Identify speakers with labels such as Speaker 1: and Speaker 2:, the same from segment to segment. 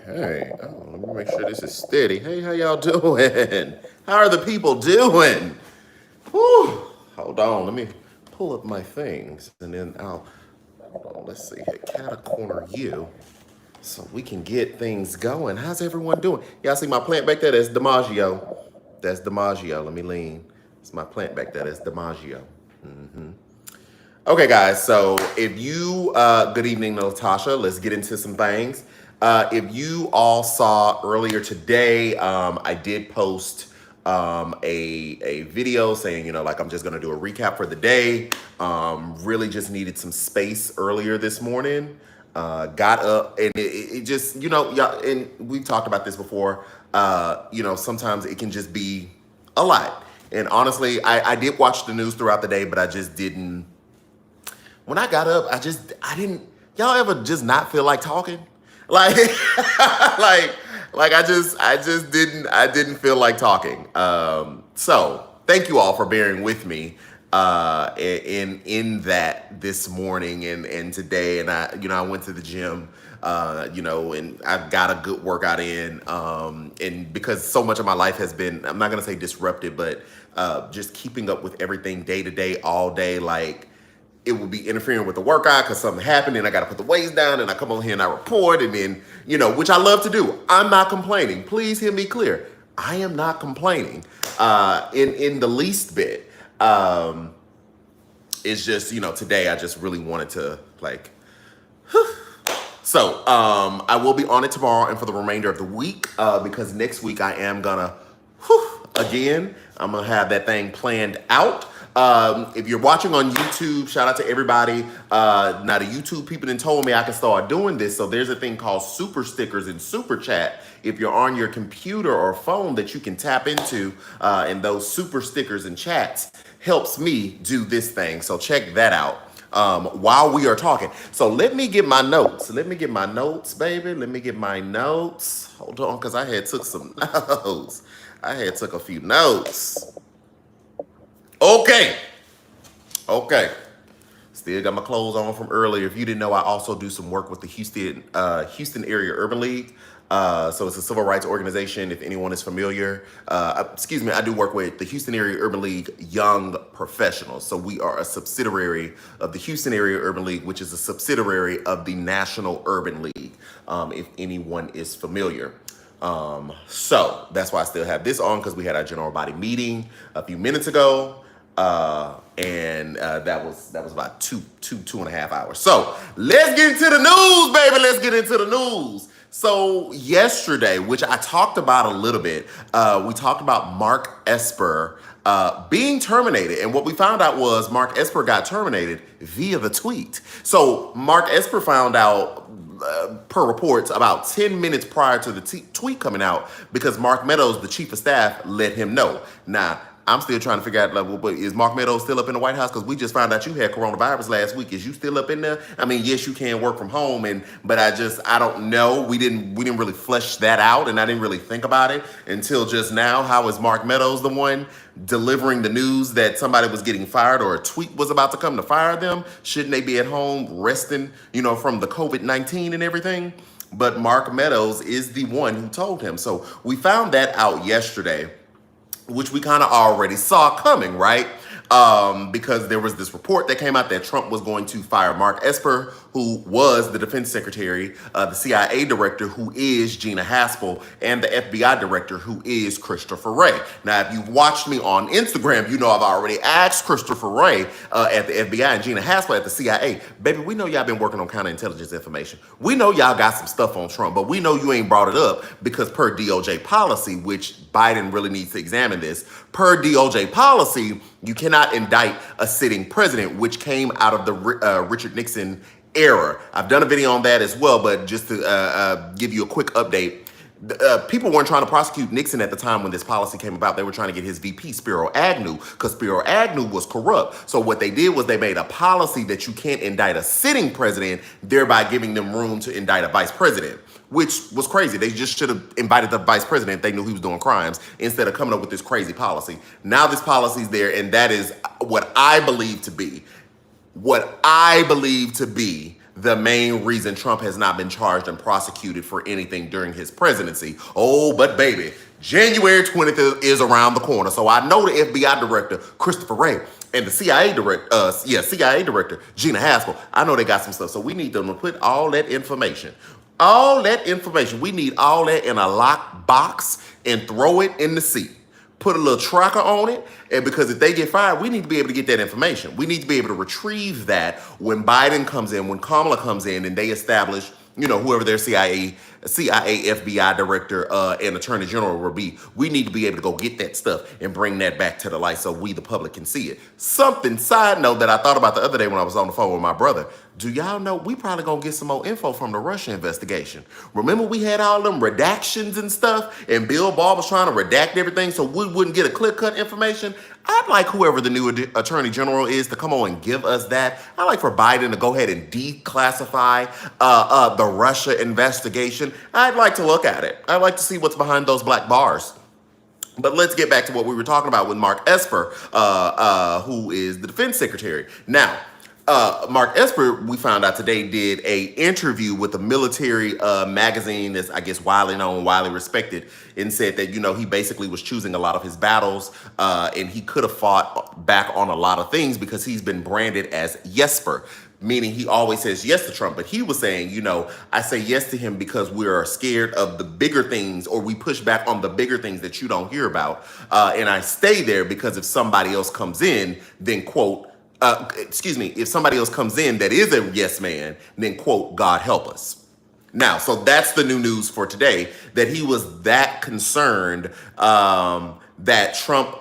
Speaker 1: Okay. Oh, let me make sure this is steady. Hey, how y'all doing? How are the people doing? Whew. Hold on. Let me pull up my things and then I'll. Hold on. Let's see here. Cat corner you so we can get things going. How's everyone doing? Y'all see my plant back there? That's DiMaggio. That's DiMaggio. Let me lean. It's my plant back there. That's DiMaggio. Okay, guys. So if you, good evening, Natasha. Let's get into some things. If you all saw earlier today, I did post a video saying, like I'm just gonna do a recap for the day. Really just needed some space earlier this morning. Got up and it just, y'all, and we've talked about this before. Sometimes it can just be a lot. And honestly, I did watch the news throughout the day, but I just didn't. When I got up, I didn't. Y'all ever just not feel like talking? Like, I didn't feel like talking. So thank you all for bearing with me in that this morning and today. And I went to the gym, and I got a good workout in. And because so much of my life has been, I'm not gonna say disrupted, but just keeping up with everything day to day, all day, like it would be interfering with the workout because something happened and I got to put the weights down and I come on here and I report and then, which I love to do. I'm not complaining. Please hear me clear. I am not complaining in the least bit. It's just, today I just really wanted to so I will be on it tomorrow and for the remainder of the week because next week I am gonna, again, I'm gonna have that thing planned out. If you're watching on YouTube, shout out to everybody. Now the YouTube people then told me I can start doing this. So there's a thing called super stickers and super chat. If you're on your computer or phone that you can tap into, and those super stickers and chats helps me do this thing. So check that out. While we are talking. So let me get my notes. Let me get my notes, baby. Let me get my notes. Hold on, because I had took some notes. I had took a few notes. Okay. Still got my clothes on from earlier. If you didn't know, I also do some work with the Houston Area Urban League. So it's a civil rights organization, if anyone is familiar. I do work with the Houston Area Urban League Young Professionals. So we are a subsidiary of the Houston Area Urban League, which is a subsidiary of the National Urban League, if anyone is familiar. So that's why I still have this on because we had our general body meeting a few minutes ago. And that was about two and a half hours. So let's get into the news, baby. Let's get into the news. So yesterday, which I talked about a little bit, we talked about Mark Esper being terminated. And what we found out was Mark Esper got terminated via the tweet. So Mark Esper found out, per reports, about 10 minutes prior to the tweet coming out because Mark Meadows, the chief of staff, let him know. Now, I'm still trying to figure out, but is Mark Meadows still up in the White House? Because we just found out you had coronavirus last week. Is you still up in there? I mean, yes, you can work from home, but I don't know. We didn't really flesh that out, and I didn't really think about it until just now. How is Mark Meadows the one delivering the news that somebody was getting fired or a tweet was about to come to fire them? Shouldn't they be at home resting, from the COVID-19 and everything? But Mark Meadows is the one who told him. So we found that out yesterday, which we kind of already saw coming, right? Because there was this report that came out that Trump was going to fire Mark Esper, who was the defense secretary, the CIA director, who is Gina Haspel, and the FBI director, who is Christopher Wray. Now, if you've watched me on Instagram, you know I've already asked Christopher Wray at the FBI and Gina Haspel at the CIA, baby, we know y'all been working on counterintelligence information. We know y'all got some stuff on Trump, but we know you ain't brought it up because per DOJ policy, which Biden really needs to examine this, per DOJ policy, you cannot indict a sitting president, which came out of the Richard Nixon era. I've done a video on that as well, but just to give you a quick update, people weren't trying to prosecute Nixon at the time when this policy came about. They were trying to get his VP, Spiro Agnew, because Spiro Agnew was corrupt. So what they did was they made a policy that you can't indict a sitting president, thereby giving them room to indict a vice president, which was crazy. They just should have invited the vice president if they knew he was doing crimes instead of coming up with this crazy policy. Now this policy's there, and that is what I believe to be the main reason Trump has not been charged and prosecuted for anything during his presidency. Oh, but baby, January 20th is around the corner. So I know the FBI director, Christopher Wray, and the CIA director, Gina Haspel, I know they got some stuff. So we need them to put all that information. We need all that in a locked box and throw it in the sea. Put a little tracker on it, and because if they get fired, we need to be able to get that information. We need to be able to retrieve that when Biden comes in, when Kamala comes in, and they establish, whoever their CIA, FBI director, and attorney general will be. We need to be able to go get that stuff and bring that back to the light so we, the public, can see it. Side note that I thought about the other day when I was on the phone with my brother. Do y'all know we probably gonna get some more info from the Russia investigation? Remember we had all them redactions and stuff, and Bill Barr was trying to redact everything so we wouldn't get a clear-cut information? I'd like whoever the new attorney general is to come on and give us that. I'd like for Biden to go ahead and declassify the Russia investigation. I'd like to look at it. I'd like to see what's behind those black bars. But let's get back to what we were talking about with Mark Esper, who is the defense secretary. Now, Mark Esper, we found out today, did a interview with a military magazine that's, I guess, widely known, widely respected, and said that, he basically was choosing a lot of his battles, and he could have fought back on a lot of things because he's been branded as Esper, meaning he always says yes to Trump. But he was saying, I say yes to him because we are scared of the bigger things, or we push back on the bigger things that you don't hear about. And I stay there because if somebody else comes in, then quote, if somebody else comes in that is a yes man, then quote, God help us. Now, so that's the new news for today, that he was that concerned that Trump,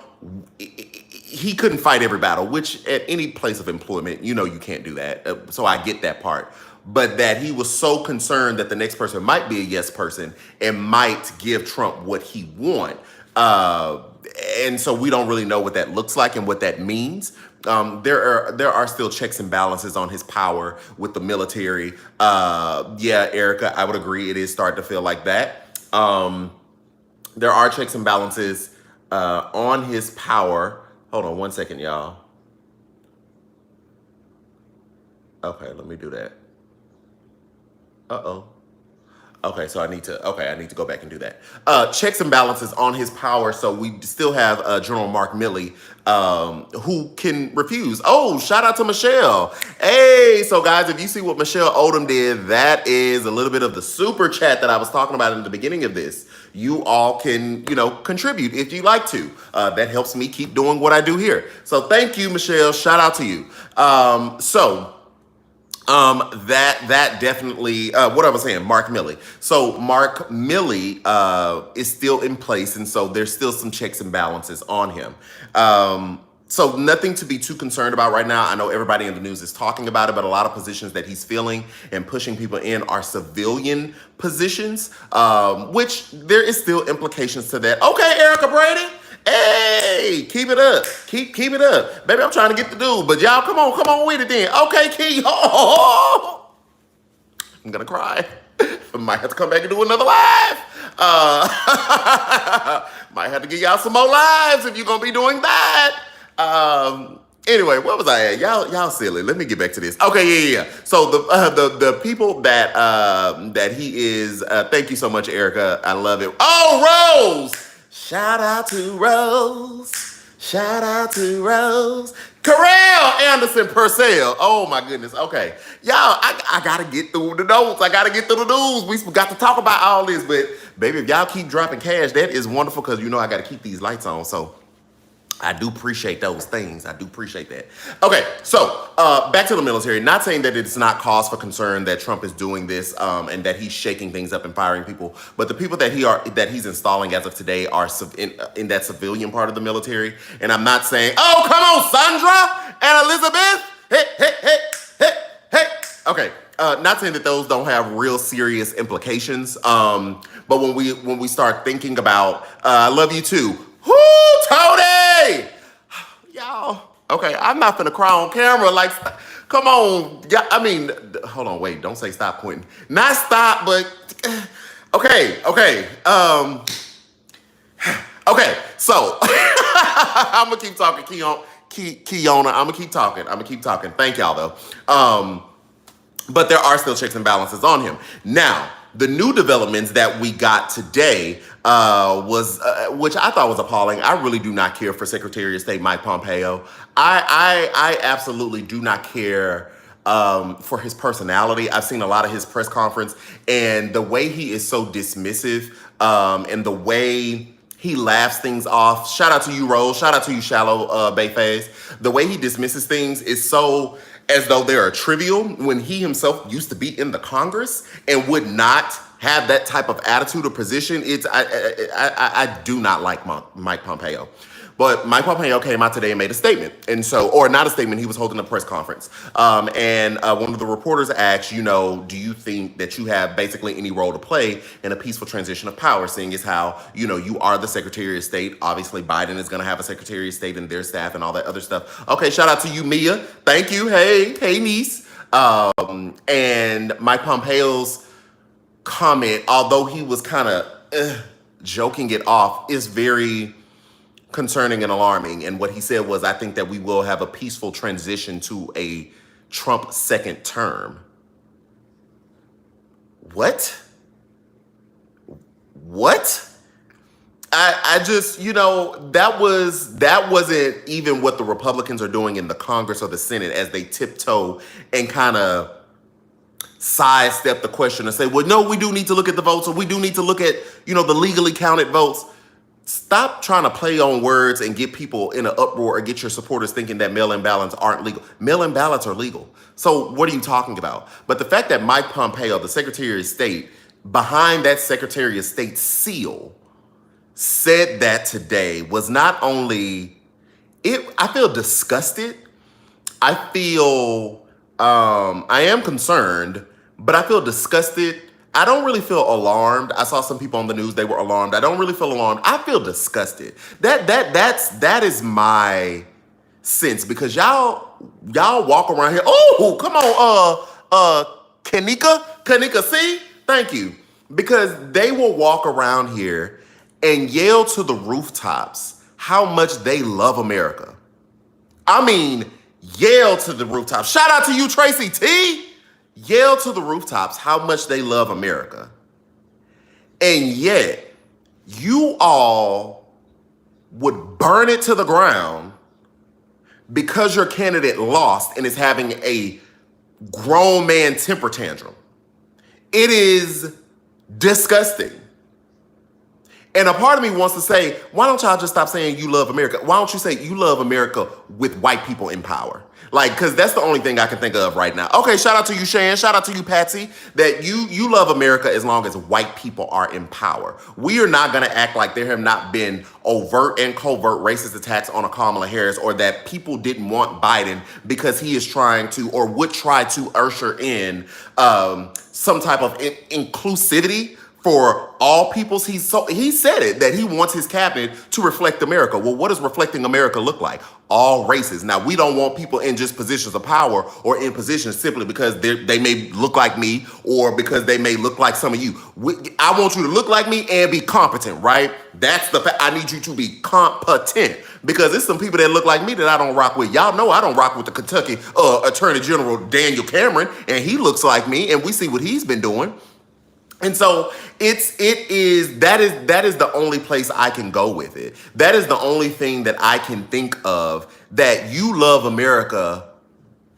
Speaker 1: he couldn't fight every battle, which at any place of employment, you can't do that. So I get that part. But that he was so concerned that the next person might be a yes person and might give Trump what he want. And so we don't really know what that looks like and what that means. There are still checks and balances on his power with the military. Yeah, Erica, I would agree. It is starting to feel like that. There are checks and balances on his power. Hold on one second, y'all. Okay, let me do that. Uh-oh. Okay, so I need to go back and do that. Checks and balances on his power. So we still have General Mark Milley, who can refuse. Oh, shout out to Michelle. Hey, so guys, if you see what Michelle Odom did, that is a little bit of the super chat that I was talking about in the beginning of this. You all can, contribute if you like to. That helps me keep doing what I do here. So thank you, Michelle. Shout out to you. That definitely, what I was saying, Mark Milley. So Mark Milley is still in place, and so there's still some checks and balances on him. So nothing to be too concerned about right now. I know everybody in the news is talking about it, but a lot of positions that he's filling and pushing people in are civilian positions, which there is still implications to that. Okay, Erica Brady. Hey, keep it up. Keep it up. Baby, I'm trying to get the dude, but y'all come on with it then. Okay, Key. Oh, I'm gonna cry. I might have to come back and do another live. Might have to give y'all some more lives if you're gonna be doing that. Anyway, what was I at? Y'all silly. Let me get back to this. Okay, yeah. So the people that he is. Thank you so much, Erica. I love it. Oh, Rose. Shout out to Rose. Shout out to Rose. Carell Anderson Purcell. Oh my goodness. Okay. Y'all, I gotta get through the notes. I gotta get through the news. We got to talk about all this, but baby, if y'all keep dropping cash, that is wonderful because I gotta keep these lights on. So I do appreciate those things. I do appreciate that. Okay, so back to the military. Not saying that it's not cause for concern that Trump is doing this and that he's shaking things up and firing people, but the people that he's installing as of today are in that civilian part of the military. And I'm not saying, oh, come on, Sandra and Elizabeth. Hey. Okay, not saying that those don't have real serious implications. But when we start thinking about, I love you too. Whoo, Tony! Y'all, okay, I'm not finna cry on camera. Like, come on. Yeah, I mean, hold on, wait, don't say stop pointing. Not stop, but, okay. Okay, so, I'm gonna keep talking, Kiona, I'm gonna keep talking. Thank y'all, though. but there are still checks and balances on him. Now, the new developments that we got today was, which I thought was appalling. I really do not care for Secretary of State Mike Pompeo. I absolutely do not care for his personality. I've seen a lot of his press conference, and the way he is so dismissive, and the way he laughs things off. Shout out to you, Rose. Shout out to you, Shallow Bayface. The way he dismisses things is so as though they are trivial when he himself used to be in the Congress and would not have that type of attitude or position. I do not like Mike Pompeo. But Mike Pompeo came out today and made a statement. And so, or not a statement, he was holding a press conference. And one of the reporters asked, do you think that you have basically any role to play in a peaceful transition of power, seeing as how, you are the Secretary of State. Obviously, Biden is going to have a Secretary of State and their staff and all that other stuff. Okay, shout out to you, Mia. Thank you. Hey, niece. And Mike Pompeo's comment, although he was kind of joking it off, is very concerning and alarming. And what he said was, I think that we will have a peaceful transition to a Trump second term. What? I just, that wasn't even what the Republicans are doing in the Congress or the Senate as they tiptoe and kind of sidestep the question and say, well, no, we do need to look at the votes, or we do need to look at, the legally counted votes. Stop trying to play on words and get people in an uproar or get your supporters thinking that mail-in ballots aren't legal. Mail-in ballots are legal. So what are you talking about? But the fact that Mike Pompeo, the Secretary of State, behind that Secretary of State seal, said that today was not only, I feel disgusted. I feel, I am concerned, but I feel disgusted. I don't really feel alarmed. I saw some people on the news, they were alarmed. I don't really feel alarmed. I feel disgusted. That is my sense, because y'all walk around here. Oh, come on, Kanika, see? Thank you. Because they will walk around here and yell to the rooftops how much they love America. I mean, yell to the rooftops. Shout out to you, Tracy T. Yell to the rooftops how much they love America. And yet, you all would burn it to the ground because your candidate lost and is having a grown man temper tantrum. It is disgusting. And a part of me wants to say, why don't y'all just stop saying you love America? Why don't you say you love America with white people in power? Because that's the only thing I can think of right now. Okay, shout out to you, Shan. Shout out to you, Patsy, that you love America as long as white people are in power. We are not going to act like there have not been overt and covert racist attacks on a Kamala Harris, or that people didn't want Biden because he is trying to, or would try to usher in some type of inclusivity for all peoples. He said it, that he wants his cabinet to reflect America. Well, what does reflecting America look like? All races. Now, we don't want people in just positions of power or in positions simply because they may look like me or because they may look like some of you. I want you to look like me and be competent, right? That's the fact. I need you to be competent, because there's some people that look like me that I don't rock with. Y'all know I don't rock with the Kentucky Attorney General Daniel Cameron, and he looks like me, and we see what he's been doing. And so that is the only place I can go with it. That is the only thing that I can think of, that you love America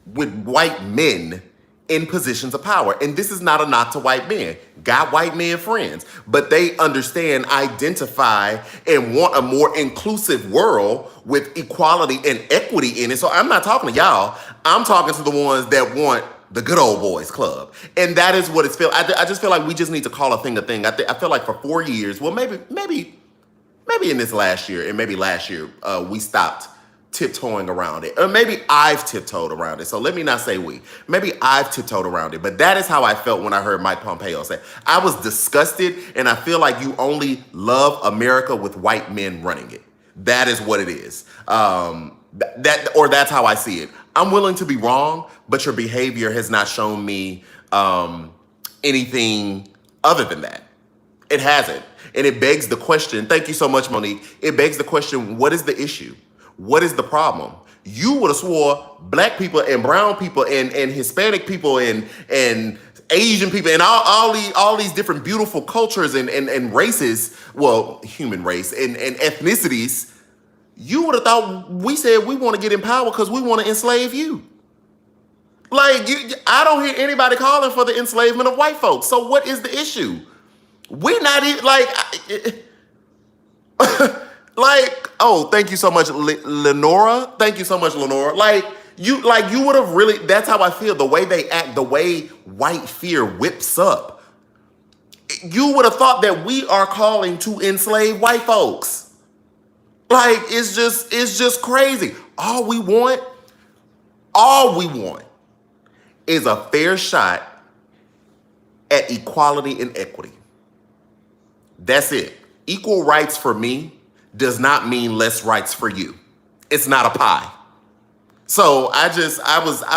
Speaker 1: with white men in positions of power. And this is not a knock to white men. Got white men friends, but they understand, identify, and want a more inclusive world with equality and equity in it. So I'm not talking to y'all. I'm talking to the ones that want the good old boys club. And that is what it's feel. I just feel like we just need to call a thing a thing. I feel like for 4 years, well, maybe in this last year, and maybe last year, we stopped tiptoeing around it. Or maybe I've tiptoed around it. So let me not say we. Maybe I've tiptoed around it. But that is how I felt when I heard Mike Pompeo say, I was disgusted, and I feel like you only love America with white men running it. That is what it is. That's how I see it. I'm willing to be wrong, but your behavior has not shown me anything other than that. It hasn't. And it begs the question, thank you so much, Monique. It begs the question, what is the issue? What is the problem? you would have swore black people and brown people and Hispanic people and Asian people and all these different beautiful cultures and races, well, human race and ethnicities, you would have thought we said we want to get in power because we want to enslave you. Like, I don't hear anybody calling for the enslavement of white folks. So what is the issue? We're not even like, like, oh, thank you so much, Lenora. Thank you so much, Lenora. Like you would have really. That's how I feel. The way they act, the way white fear whips up. You would have thought that we are calling to enslave white folks. Like it's just crazy. All we want is a fair shot at equality and equity. That's it. Equal rights for me does not mean less rights for you. It's not a pie. So I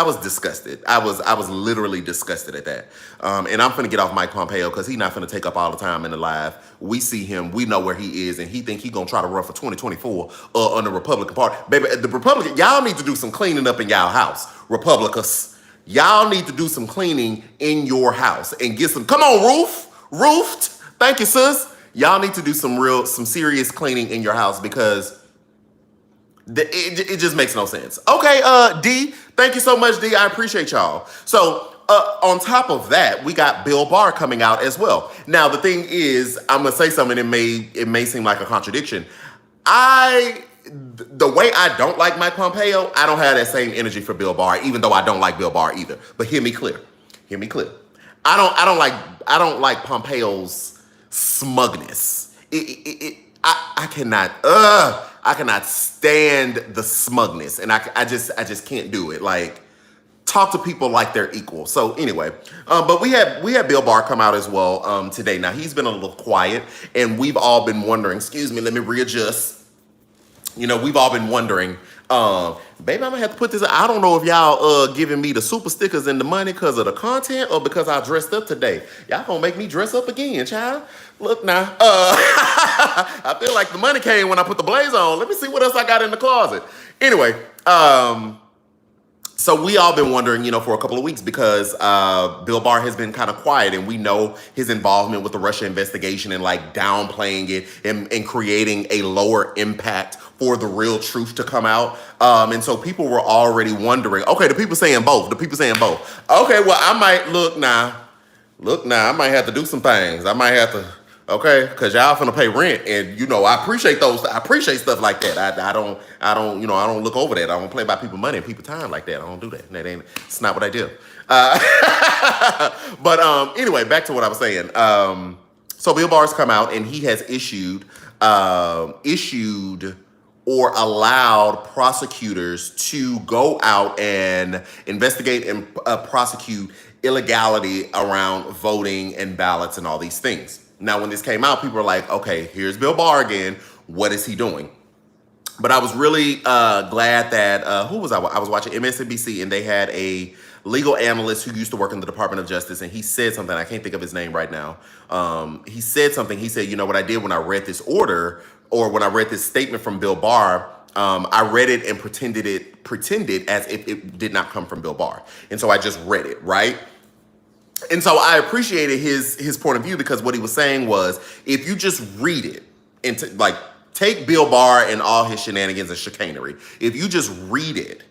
Speaker 1: was disgusted. I was literally disgusted at that. And I'm finna get off Mike Pompeo because he's not finna take up all the time in the live. We see him, we know where he is, and he think he gonna try to run for 2024 on the Republican Party. Baby, the Republican, y'all need to do some cleaning up in y'all house. Republicans, y'all need to do some cleaning in your house and get some, come on, roofed. Thank you, sis. Y'all need to do some serious cleaning in your house because it just makes no sense. Okay, D, thank you so much, D. I appreciate y'all. So on top of that, we got Bill Barr coming out as well. Now, the thing is, I'm gonna say something, it may seem like a contradiction. The way I don't like Mike Pompeo, I don't have that same energy for Bill Barr, even though I don't like Bill Barr either. But hear me clear. I don't like Pompeo's smugness. I cannot stand the smugness, and I just can't do it. Like, talk to people like they're equal. So anyway, but we had Bill Barr come out as well today. Now he's been a little quiet, and we've all been wondering. Excuse me, let me readjust. We've all been wondering, baby, I'm gonna have to put this. I don't know if y'all giving me the super stickers and the money because of the content or because I dressed up today. Y'all gonna make me dress up again, child. Look now, I feel like the money came when I put the blazer on. Let me see what else I got in the closet. Anyway, so we all been wondering, for a couple of weeks because Bill Barr has been kind of quiet, and we know his involvement with the Russia investigation and like downplaying it and creating a lower impact for the real truth to come out. And so people were already wondering, okay, the people saying both. Okay, well, I might look now, I might have to do some things. I might have to, okay, because y'all finna pay rent, and I appreciate those. I appreciate stuff like that. I don't look over that. I don't play by people's money and people's time like that. I don't do that. It's not what I do. But anyway, back to what I was saying. So Bill Barr's come out, and he has issued or allowed prosecutors to go out and investigate and prosecute illegality around voting and ballots and all these things. Now, when this came out, people were like, okay, here's Bill Barr again. What is he doing? But I was really glad that, who was I? I was watching MSNBC, and they had a legal analyst who used to work in the Department of Justice, and he said something. I can't think of his name right now. He said something. He said, what I did when I read this order, or when I read this statement from Bill Barr, I read it and pretended as if it did not come from Bill Barr. And so I just read it, right? And so I appreciated his point of view, because what he was saying was, if you just read it and take Bill Barr and all his shenanigans and chicanery, if you just read it,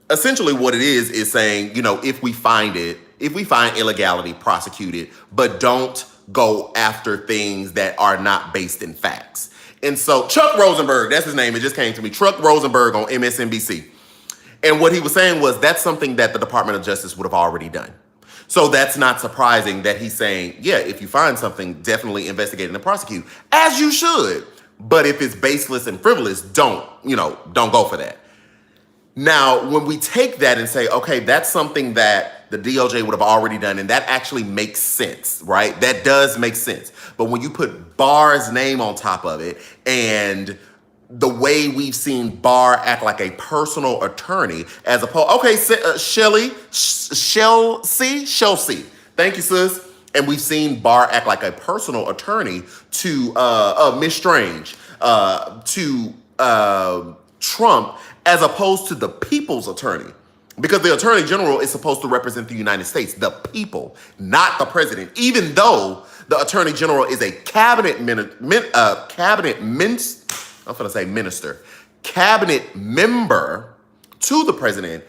Speaker 1: essentially what it is saying, if we find illegality, prosecute it, but don't go after things that are not based in facts. And so Chuck Rosenberg, that's his name, it just came to me, Chuck Rosenberg on MSNBC. And what he was saying was that's something that the Department of Justice would have already done. So that's not surprising that he's saying, yeah, if you find something, definitely investigate and prosecute, as you should. But if it's baseless and frivolous, don't go for that. Now, when we take that and say, okay, that's something that the DOJ would have already done, and that actually makes sense, right? That does make sense. But when you put Barr's name on top of it, and the way we've seen Barr act like a personal attorney, as opposed, okay, Chelsea, thank you, sis. And we've seen Barr act like a personal attorney to Miss Strange, to Trump as opposed to the people's attorney. Because the attorney general is supposed to represent the United States, the people, not the president. Even though the attorney general is a cabinet member to the president,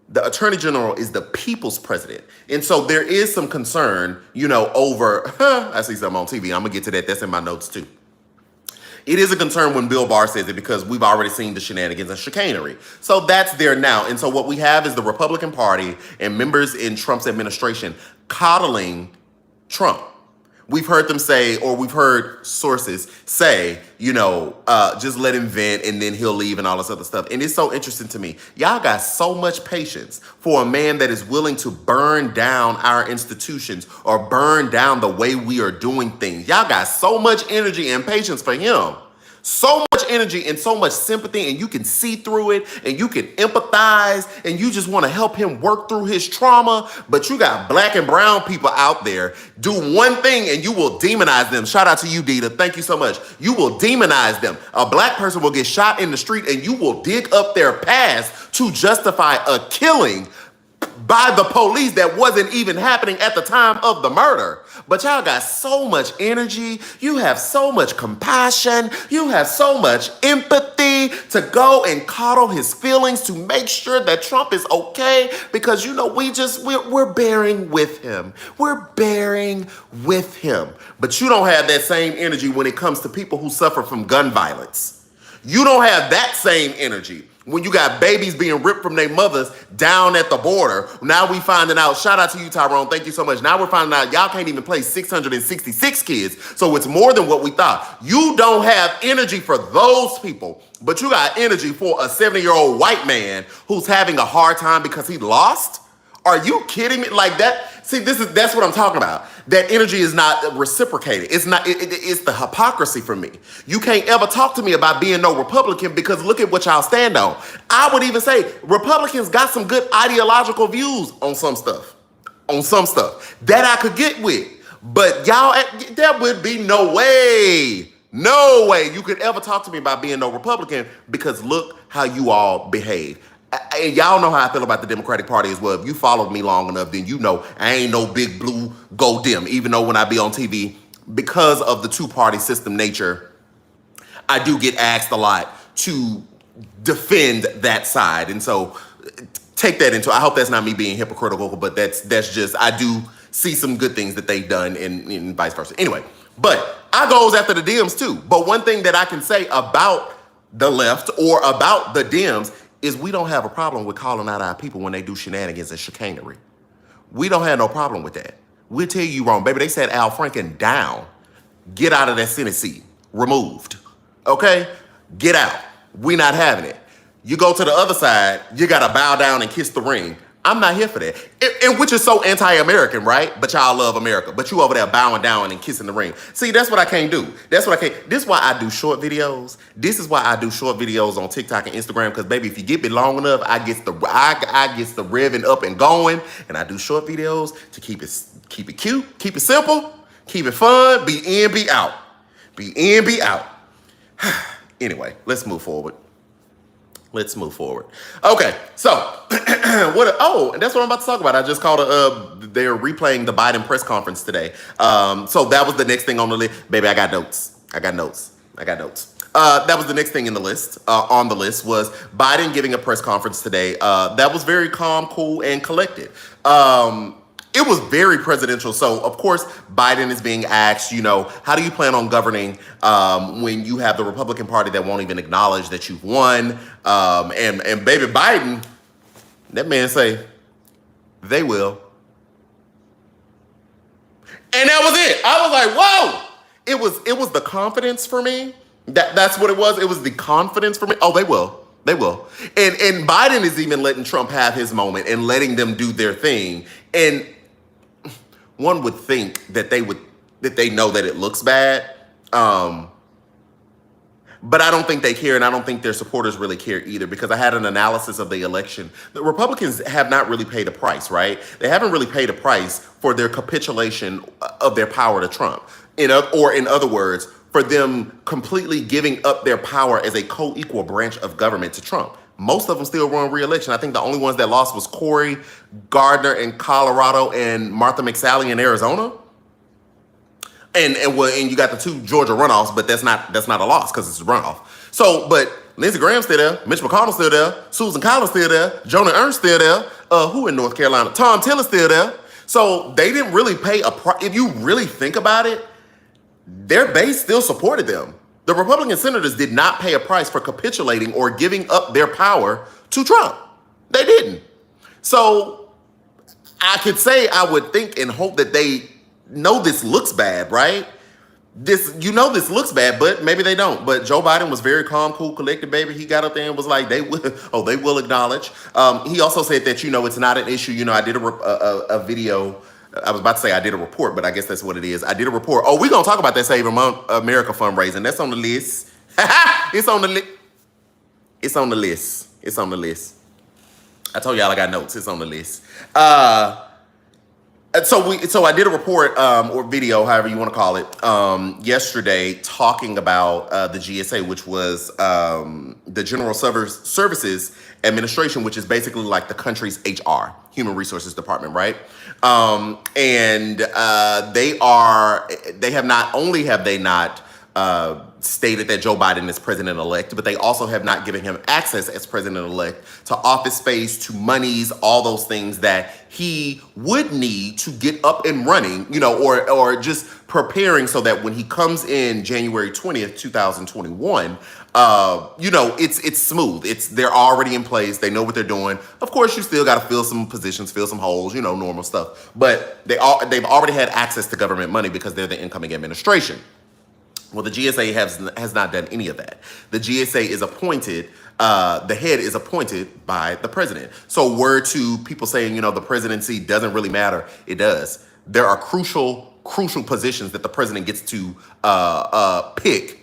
Speaker 1: the attorney general is the people's president. And so there is some concern, over, I see something on TV. I'm gonna get to that. That's in my notes too. It is a concern when Bill Barr says it because we've already seen the shenanigans and chicanery. So that's there now. And so what we have is the Republican Party and members in Trump's administration coddling Trump. We've heard them say, or we've heard sources say, just let him vent and then he'll leave and all this other stuff. And it's so interesting to me. Y'all got so much patience for a man that is willing to burn down our institutions or burn down the way we are doing things. Y'all got so much energy and patience for him. So much energy and so much sympathy, and you can see through it and you can empathize and you just want to help him work through his trauma. But you got black and brown people out there do one thing and you will demonize them. Shout out to you, Dita. Thank you so much. You will demonize them. A black person will get shot in the street and you will dig up their past to justify a killing by the police that wasn't even happening at the time of the murder. But y'all got so much energy. You have so much compassion. You have so much empathy to go and coddle his feelings to make sure that Trump is okay because, we're bearing with him. We're bearing with him. But you don't have that same energy when it comes to people who suffer from gun violence. You don't have that same energy when you got babies being ripped from their mothers down at the border. Now we finding out, shout out to you, Tyrone, thank you so much. Now we're finding out y'all can't even place 666 kids. So it's more than what we thought. You don't have energy for those people, but you got energy for a 70-year-old white man who's having a hard time because he lost? Are you kidding me? Like that? See, that's what I'm talking about. That energy is not reciprocated. It's not. It's the hypocrisy for me. You can't ever talk to me about being no Republican because look at what y'all stand on. I would even say Republicans got some good ideological views on some stuff. That I could get with. But y'all, there would be no way you could ever talk to me about being no Republican because look how you all behave. And y'all know how I feel about the Democratic Party as well. If you followed me long enough, then you know I ain't no big blue go dim. Even though when I be on TV, because of the two-party system nature, I do get asked a lot to defend that side. And so take that into, I hope that's not me being hypocritical, but that's just, I do see some good things that they've done and vice versa. Anyway, but I goes after the Dems too. But one thing that I can say about the left or about the Dems is we don't have a problem with calling out our people when they do shenanigans and chicanery. We don't have no problem with that. We'll tell you wrong. Baby, they said Al Franken down. Get out of that Senate seat. Removed. Okay? Get out. We not having it. You go to the other side, you got to bow down and kiss the ring. I'm not here for that. And which is so anti-American, right? But y'all love America. But you over there bowing down and kissing the ring. See, that's what I can't do. This is why I do short videos. This is why I do short videos on TikTok and Instagram. Because, baby, if you get me long enough, I get the revving up and going. And I do short videos to keep it cute, keep it simple, keep it fun, be in, be out. Be in, be out. Anyway, let's move forward. Okay, so and that's what I'm about to talk about. I just called they're replaying the Biden press conference today. So that was the next thing on the list. Baby, I got notes. That was the next thing in the list, on the list was Biden giving a press conference today. That was very calm, cool, and collected. It was very presidential. So, of course, Biden is being asked, how do you plan on governing when you have the Republican Party that won't even acknowledge that you've won? And baby Biden, that man say, they will. And that was it. I was like, whoa. It was the confidence for me. That's what it was. It was the confidence for me. Oh, they will. And Biden is even letting Trump have his moment and letting them do their thing. And one would think that they know that it looks bad. But I don't think they care, and I don't think their supporters really care either, because I had an analysis of the election. The Republicans have not really paid a price, right? They haven't really paid a price for their capitulation of their power to Trump. In other words, for them completely giving up their power as a co-equal branch of government to Trump. Most of them still run re-election. I think the only ones that lost was Cory Gardner in Colorado and Martha McSally in Arizona. And you got the 2 Georgia runoffs, but that's not a loss because it's a runoff. So, but Lindsey Graham's still there, Mitch McConnell's still there, Susan Collins still there, Jonah Ernst still there. Who in North Carolina? Tom Tiller's still there. So they didn't really pay a price. If you really think about it, their base still supported them. The Republican senators did not pay a price for capitulating or giving up their power to Trump. They didn't. So I could say, I would think and hope that they know this looks bad, right? This looks bad, but maybe they don't. But Joe Biden was very calm, cool, collected, baby. He got up there and was like, they will acknowledge. He also said that, it's not an issue. I did a video. I was about to say I did a report, but I guess that's what it is. I did a report. Oh, we're going to talk about that Save America fundraising. That's on the list. It's on the list. It's on the list. It's on the list. I told y'all I got notes. It's on the list. So I did a report or video, however you want to call it, yesterday talking about the GSA, which was the General Services Administration, which is basically like the country's HR, Human Resources Department, right? And they have not only have they not stated that Joe Biden is president-elect, but they also have not given him access as president-elect to office space, to monies, all those things that he would need to get up and running, or just preparing so that when he comes in January 20th, 2021, it's smooth. They're already in place. They know what they're doing. Of course, you still got to fill some positions, fill some holes, normal stuff. But they've already had access to government money because they're the incoming administration. Well, the GSA has not done any of that. The GSA is appointed, the head is appointed by the president. So word to people saying, the presidency doesn't really matter, it does. There are crucial positions that the president gets to pick.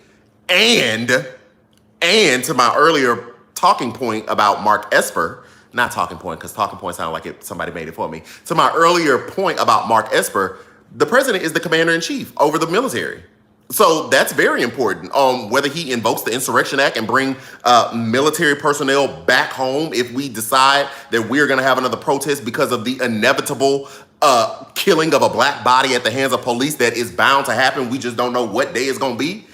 Speaker 1: And to my earlier talking point about Mark Esper, not talking point, because talking point sounded like somebody made it for me. To my earlier point about Mark Esper, the president is the commander-in-chief over the military. So that's very important. Whether he invokes the Insurrection Act and bring military personnel back home if we decide that we're going to have another protest because of the inevitable killing of a black body at the hands of police that is bound to happen. We just don't know what day it's going to be.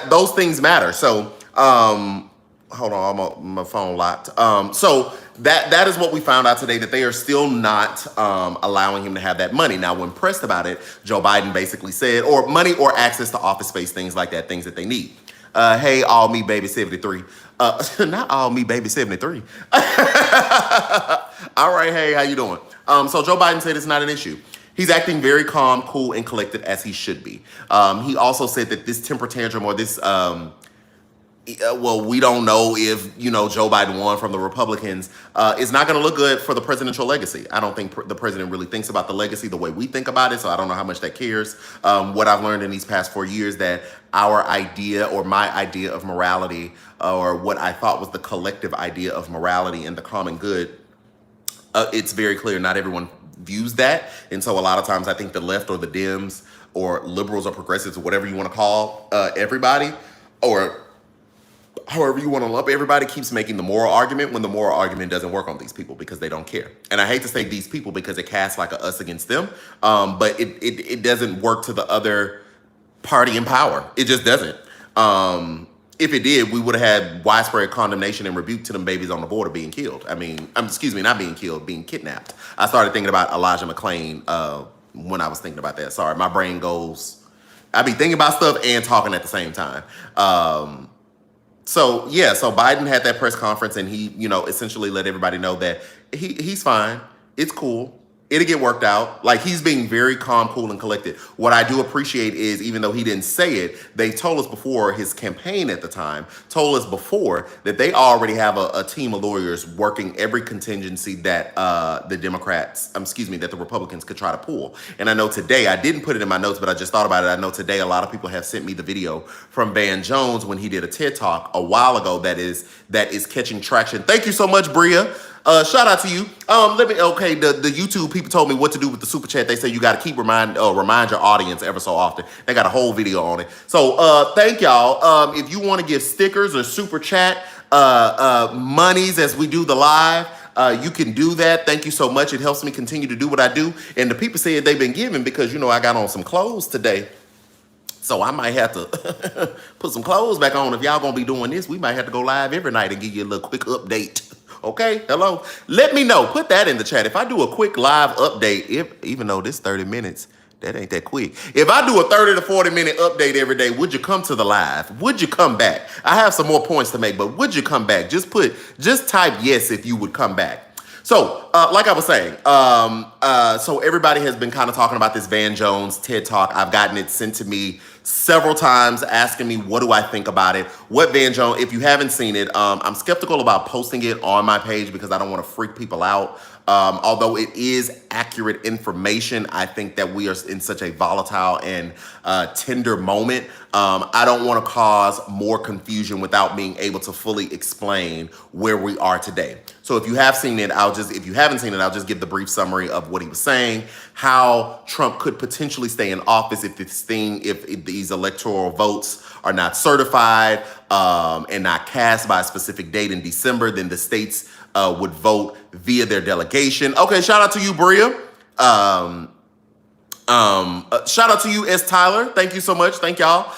Speaker 1: Those things matter. So hold on, my phone locked. So that is what we found out today, that they are still not allowing him to have that money. Now, when pressed about it, Joe Biden basically said, or money or access to office space, things like that, things that they need. Hey, all me baby 73. Not all me baby 73. All right, hey, how you doing? So Joe Biden said it's not an issue. He's acting very calm, cool, and collected as he should be. He also said that this temper tantrum or this we don't know if, Joe Biden won from the Republicans, is not going to look good for the presidential legacy. I don't think the president really thinks about the legacy the way we think about it, so I don't know how much that cares. What I've learned in these past 4 years, that our idea or my idea of morality, or what I thought was the collective idea of morality and the common good, it's very clear not everyone views that. And so a lot of times I think the left or the Dems or liberals or progressives or whatever you want to call everybody, or however you want to lump everybody, keeps making the moral argument when the moral argument doesn't work on these people because they don't care. And I hate to say these people because it casts like a us against them, but it doesn't work to the other party in power. It just doesn't. If it did, we would have had widespread condemnation and rebuke to them babies on the border being killed. Not being killed, being kidnapped. I started thinking about Elijah McClain when I was thinking about that. Sorry, my brain goes, I be thinking about stuff and talking at the same time. So Biden had that press conference and he, essentially let everybody know that he's fine. It's cool. It'll get worked out. Like, he's being very calm, cool, and collected. What I do appreciate is, even though he didn't say it, they told us before, his campaign at the time told us before that they already have a team of lawyers working every contingency that that the Republicans could try to pull. And I know today, I didn't put it in my notes, but I just thought about it. I know today a lot of people have sent me the video from Van Jones when he did a TED Talk a while ago that is catching traction. Thank you so much, Bria. Shout out to you. The YouTube people told me what to do with the super chat. They say you got to keep remind your audience ever so often. They got a whole video on it. So thank y'all. If you want to give stickers or super chat monies as we do the live, you can do that. Thank you so much. It helps me continue to do what I do. And the people said they've been giving because, I got on some clothes today. So I might have to put some clothes back on. If y'all gonna be doing this, we might have to go live every night and give you a little quick update. Okay, hello? Let me know. Put that in the chat. If I do a quick live update, even though this 30 minutes, that ain't that quick. If I do a 30 to 40 minute update every day, would you come to the live? Would you come back? I have some more points to make, but would you come back? Just type yes if you would come back. So, like I was saying, so everybody has been kind of talking about this Van Jones TED Talk. I've gotten it sent to me several times asking me, what do I think about it? What Van Jones, if you haven't seen it, I'm skeptical about posting it on my page because I don't want to freak people out. Although it is accurate information, I think that we are in such a volatile and tender moment. I don't want to cause more confusion without being able to fully explain where we are today. So if you have seen it, if you haven't seen it, I'll just give the brief summary of what he was saying, how Trump could potentially stay in office if these electoral votes are not certified and not cast by a specific date in December, then the states would vote via their delegation. Okay, shout out to you, Bria. Shout out to you, S. Tyler. Thank you so much. Thank y'all.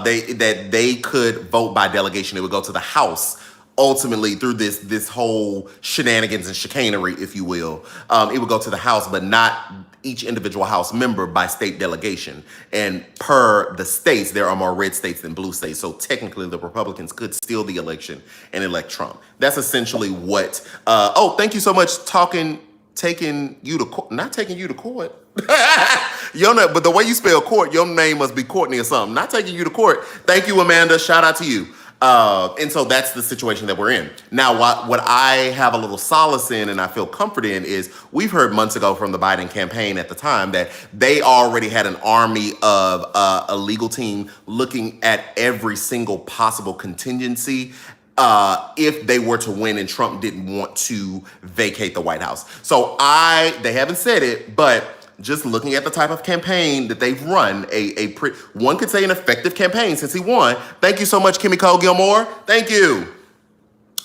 Speaker 1: They could vote by delegation. It would go to the House ultimately through this whole shenanigans and chicanery, if you will. It would go to the House, but not each individual House member by state delegation. And per the states, there are more red states than blue states. So technically, the Republicans could steal the election and elect Trump. That's essentially what. Thank you so much. Taking you to court, not taking you to court. But the way you spell court, your name must be Courtney or something. Not taking you to court. Thank you, Amanda. Shout out to you. And so that's the situation that we're in. Now, what I have a little solace in and I feel comfort in is we've heard months ago from the Biden campaign at the time that they already had an army of a legal team looking at every single possible contingency if they were to win and Trump didn't want to vacate the White House. So they haven't said it, but just looking at the type of campaign that they've run, one could say an effective campaign since he won. Thank you so much, Kimiko Gilmore. Thank you.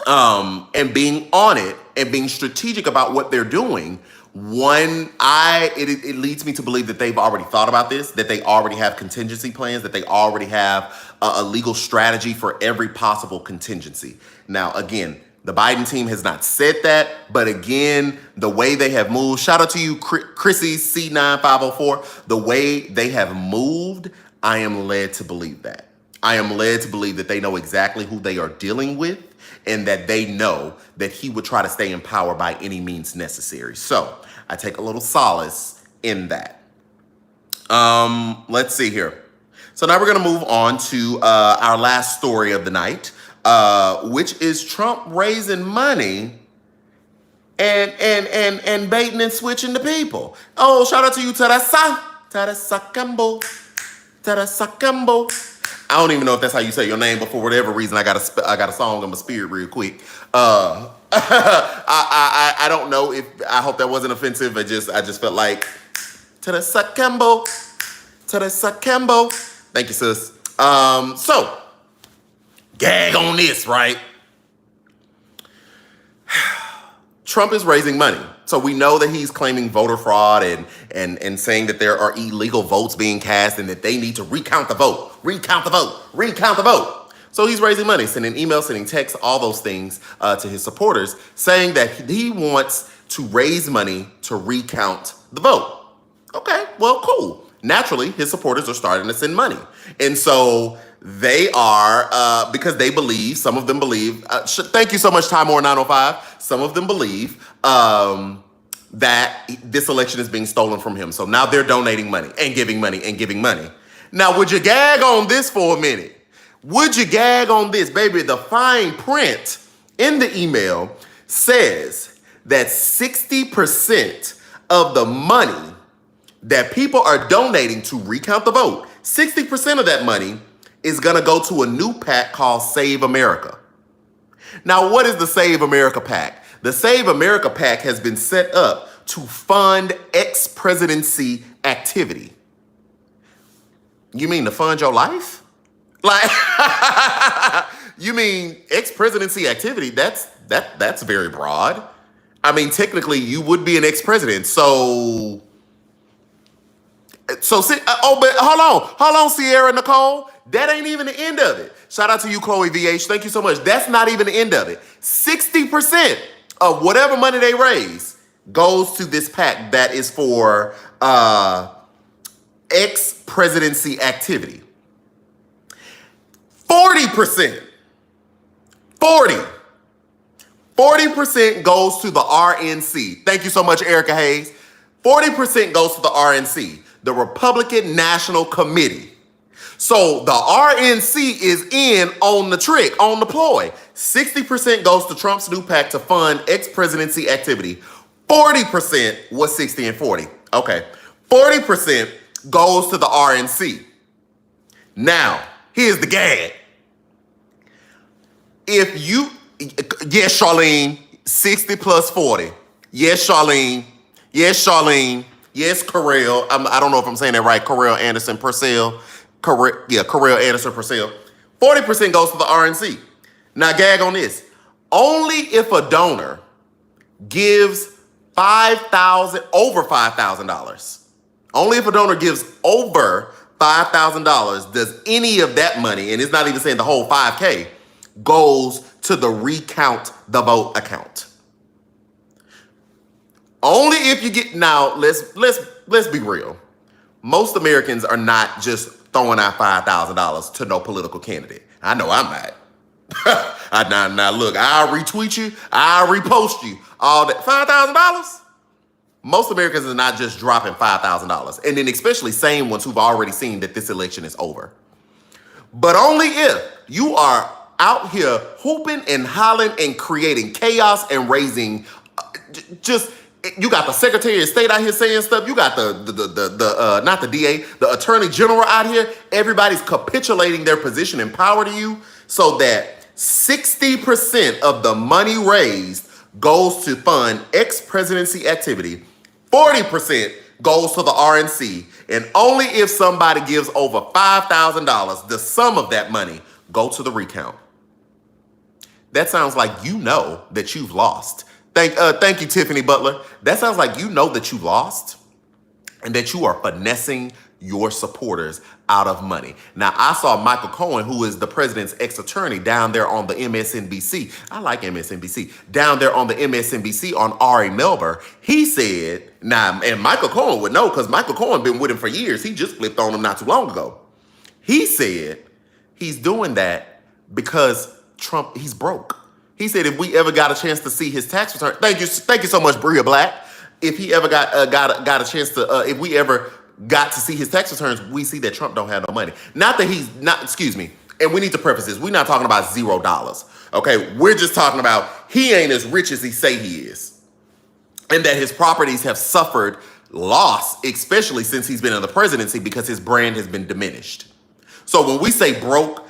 Speaker 1: And being on it and being strategic about what they're doing. It leads me to believe that they've already thought about this, that they already have contingency plans, that they already have a legal strategy for every possible contingency. Now, again, the Biden team has not said that, but again, the way they have moved, shout out to you, Chrissy C9504, the way they have moved, I am led to believe that. I am led to believe that they know exactly who they are dealing with and that they know that he would try to stay in power by any means necessary. So I take a little solace in that. Let's see here. So now we're going to move on to our last story of the night. Which is Trump raising money and baiting and switching the people. Oh, shout out to you, Teresa Cambo. I don't even know if that's how you say your name, but for whatever reason, I got a song in my spirit real quick. I don't know if I hope that wasn't offensive. I just felt like Teresa Cambo. Thank you, sis. So. Gag on this, right? Trump is raising money. So we know that he's claiming voter fraud and saying that there are illegal votes being cast and that they need to recount the vote. So he's raising money, sending emails, sending texts, all those things to his supporters, saying that he wants to raise money to recount the vote. Okay, well, cool. Naturally, his supporters are starting to send money. And so they are, because they believe, some of them believe, thank you so much, Timor 905. Some of them believe that this election is being stolen from him. So now they're donating money and giving money and giving money. Now, would you gag on this for a minute? Would you gag on this? Baby, the fine print in the email says that 60% of the money that people are donating to recount the vote, 60% of that money is going to go to a new PAC called Save America. Now, what is the Save America PAC? The Save America PAC has been set up to fund ex-presidency activity. You mean to fund your life? Like, you mean ex-presidency activity? That's very broad. I mean, technically, you would be an ex-president. So but hold on, Sierra Nicole. That ain't even the end of it. Shout out to you, Chloe VH. Thank you so much. That's not even the end of it. 60% of whatever money they raise goes to this PAC that is for ex-presidency activity. 40% goes to the RNC. Thank you so much, Erica Hayes. 40% goes to the RNC, the Republican National Committee. So the RNC is in on the trick, on the ploy. 60% goes to Trump's new PAC to fund ex-presidency activity. 40% was 60 and 40. Okay. 40% goes to the RNC. Now, here's the gag. Yes, Charlene, 60 plus 40. Yes, Charlene. Yes, Charlene. Yes, Carell. I don't know if I'm saying that right. Carell Anderson Purcell. Carell Anderson Purcell. 40% goes to the RNC. Now, gag on this. Only if a donor gives over $5,000. Only if a donor gives over $5,000 does any of that money, and it's not even saying the whole 5K, goes to the recount the vote account. Only if you get, now let's be real. Most Americans are not just throwing out $5,000 to no political candidate. I know I'm not. Now look, I'll retweet you, I'll repost you, all that. $5,000? Most Americans are not just dropping $5,000. And then especially same ones who've already seen that this election is over. But only if you are out here hooping and hollering and creating chaos and raising you got the Secretary of State out here saying stuff. You got not the DA, the Attorney General out here. Everybody's capitulating their position and power to you so that 60% of the money raised goes to fund ex-presidency activity. 40% goes to the RNC. And only if somebody gives over $5,000, the sum of that money go to the recount. That sounds like you know that you've lost. Thank you, Tiffany Butler. That sounds like you know that you lost and that you are finessing your supporters out of money. Now, I saw Michael Cohen, who is the president's ex-attorney, down there on the MSNBC. I like MSNBC. Down there on the MSNBC on Ari Melber. He said, and Michael Cohen would know because Michael Cohen been with him for years. He just flipped on him not too long ago. He said he's doing that because Trump, he's broke. He said if we ever got a chance to see his tax return, thank you so much, Bria Black. If he ever got a chance to, if we ever got to see his tax returns, we see that Trump don't have no money. Not that he's not, excuse me, and we need to preface this. We're not talking about $0. Okay, we're just talking about he ain't as rich as he say he is, and that his properties have suffered loss, especially since he's been in the presidency because his brand has been diminished. So when we say broke,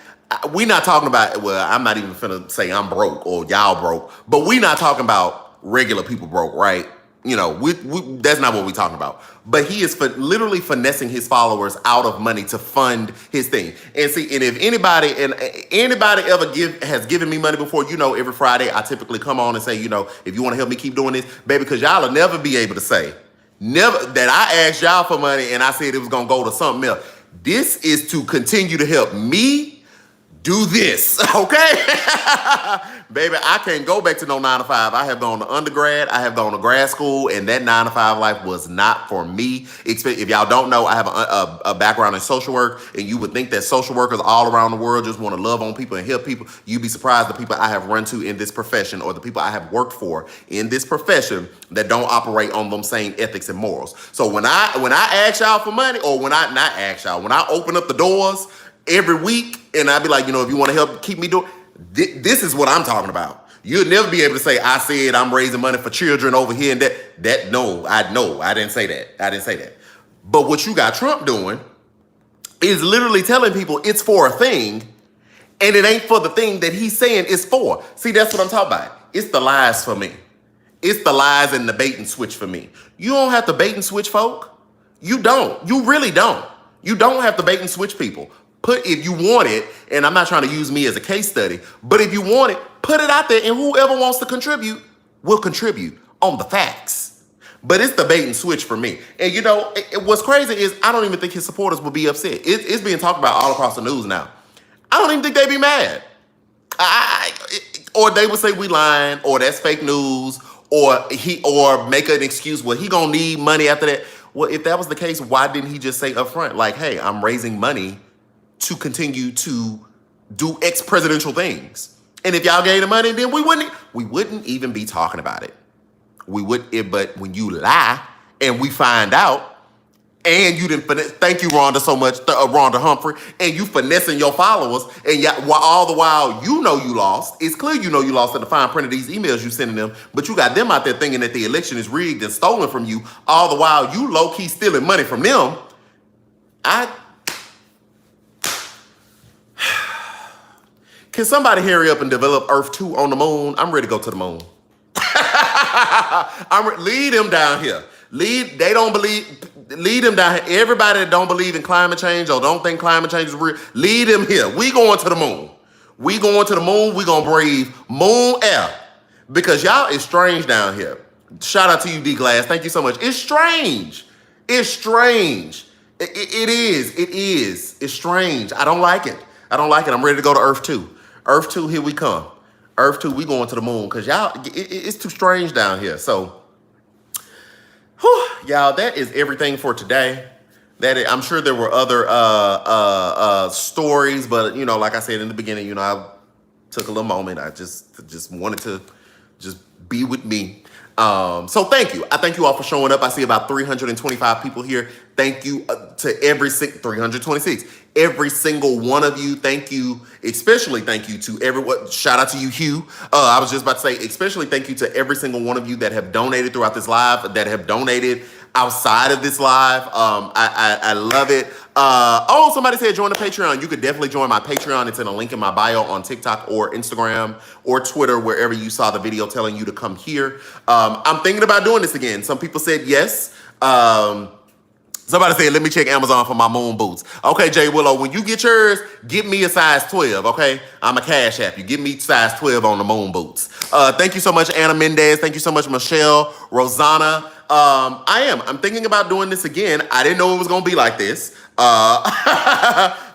Speaker 1: we're not talking about, well, I'm not even finna say I'm broke or y'all broke, but we're not talking about regular people broke, right? You know, that's not what we're talking about. But he is literally finessing his followers out of money to fund his thing. And see, and if anybody ever has given me money before, you know, every Friday I typically come on and say, you know, if you want to help me keep doing this, baby, because y'all will never be able to say, never that I asked y'all for money and I said it was gonna go to something else. This is to continue to help me do this, okay? Baby, I can't go back to no 9 to 5. I have gone to undergrad, I have gone to grad school, and that 9 to 5 life was not for me. If y'all don't know, I have a background in social work, and you would think that social workers all around the world just want to love on people and help people. You'd be surprised the people I have run to in this profession or the people I have worked for in this profession that don't operate on them same ethics and morals. So when I ask y'all for money, or when I open up the doors every week, and I'd be like, you know, if you want to help keep me doing, this is what I'm talking about. You'll never be able to say, I said I'm raising money for children over here and that. No, I didn't say that. But what you got Trump doing is literally telling people it's for a thing, and it ain't for the thing that he's saying it's for. See, that's what I'm talking about. It's the lies for me. It's the lies and the bait and switch for me. You don't have to bait and switch folk. You don't. You really don't. You don't have to bait and switch people. If you want it, and I'm not trying to use me as a case study, but if you want it, put it out there, and whoever wants to contribute will contribute on the facts. But it's the bait and switch for me. And what's crazy is I don't even think his supporters will be upset. It's being talked about all across the news now. I don't even think they'd be mad. Or they would say we lying, or that's fake news, or make an excuse. Well, he gonna need money after that. Well, if that was the case, why didn't he just say up front, like, hey, I'm raising money to continue to do X presidential things? And if y'all gave the money, then we wouldn't even be talking about it. But when you lie and we find out, and you didn't finesse, thank you, Rhonda, so much, Rhonda Humphrey, and you finessing your followers, and all the while you know you lost. It's clear you know you lost in the fine print of these emails you sending them, but you got them out there thinking that the election is rigged and stolen from you, all the while you low-key stealing money from them. Can somebody hurry up and develop Earth 2 on the moon? I'm ready to go to the moon. Lead them down here. Lead them down here. Everybody that don't believe in climate change or don't think climate change is real, lead them here. We going to the moon. We going to the moon. We gonna breathe moon air. Because y'all is strange down here. Shout out to you, D Glass. Thank you so much. It's strange. It's strange. It is. It's strange. I don't like it. I'm ready to go to Earth 2. Earth 2, here we come. Earth 2, we going to the moon. Because y'all, it's too strange down here. So, y'all, that is everything for today. I'm sure there were other stories, but like I said in the beginning, I took a little moment. I just wanted to just be with me. So thank you. I thank you all for showing up. I see about 325 people here. Thank you to 326. Every single one of you. Thank you. Especially thank you to everyone. Shout out to you, Hugh. I was just about to say, especially thank you to every single one of you that have donated throughout this live, that have donated outside of this live. I love it. Somebody said join the Patreon. You could definitely join my Patreon. It's in a link in my bio on TikTok or Instagram or Twitter, wherever you saw the video telling you to come here. I'm thinking about doing this again. Some people said yes. Somebody said, let me check Amazon for my moon boots. Okay, Jay Willow, when you get yours, give me a size 12, okay? I'm a cash app. You give me size 12 on the moon boots. Thank you so much, Anna Mendez. Thank you so much, Michelle, Rosanna. I'm thinking about doing this again. I didn't know it was going to be like this.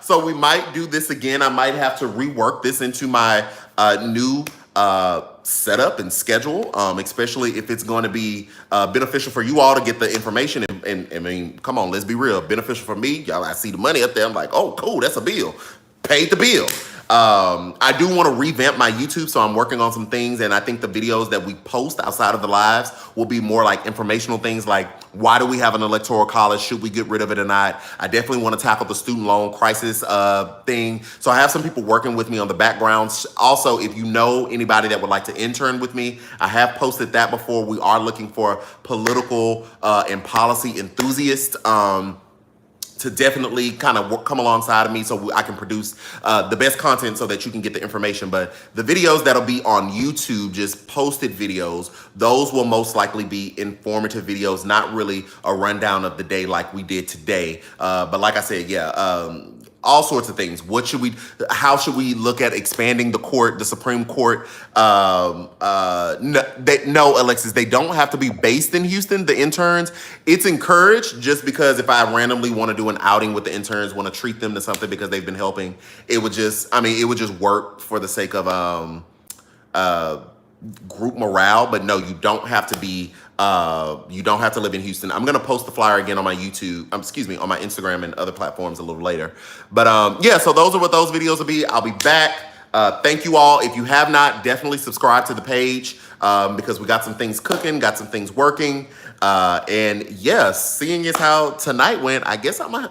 Speaker 1: So we might do this again. I might have to rework this into my new setup and schedule, especially if it's going to be beneficial for you all to get the information. And I mean, come on, let's be real. Beneficial for me. Y'all, I see the money up there. I'm like, oh, cool, that's a bill. Paid the bill. I do want to revamp my YouTube, so I'm working on some things, and I think the videos that we post outside of the lives will be more like informational things like, why do we have an electoral college? Should we get rid of it or not? I definitely want to tackle the student loan crisis thing. So I have some people working with me on the backgrounds. Also, if you know anybody that would like to intern with me, I have posted that before. We are looking for political and policy enthusiasts. To definitely kind of come alongside of me so I can produce the best content so that you can get the information. But the videos that'll be on YouTube, just posted videos, those will most likely be informative videos, not really a rundown of the day like we did today. But like I said, all sorts of things. How should we look at expanding the Supreme Court? No, Alexis, they don't have to be based in Houston, the interns. It's encouraged, just because if I randomly want to do an outing with the interns, want to treat them to something because they've been helping, it would just work for the sake of group morale. But no, you don't have to be, you don't have to live in Houston. I'm going to post the flyer again on my YouTube, on my Instagram and other platforms a little later. But so those are what those videos will be. I'll be back. Thank you all. If you have not, definitely subscribe to the page because we got some things cooking, got some things working. And yes, seeing as how tonight went, I guess I'm gonna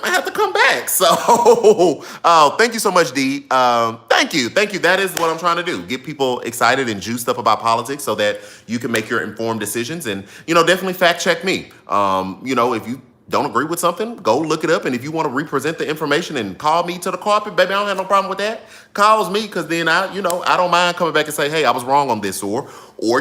Speaker 1: have to come back. So, thank you so much, D. Thank you. That is what I'm trying to do. Get people excited and juiced up about politics so that you can make your informed decisions and, definitely fact check me. If you don't agree with something, go look it up. And if you want to represent the information and call me to the carpet, baby, I don't have no problem with that. Calls me, because then I don't mind coming back and say, hey, I was wrong on this, or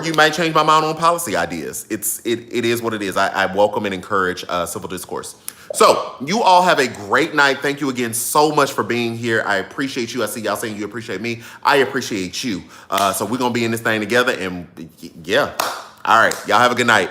Speaker 1: you might change my mind on policy ideas. It is what it is. I welcome and encourage civil discourse. So you all have a great night. Thank you again so much for being here. I appreciate you. I see y'all saying you appreciate me. I appreciate you. So we're going to be in this thing together, and yeah. All right. Y'all have a good night.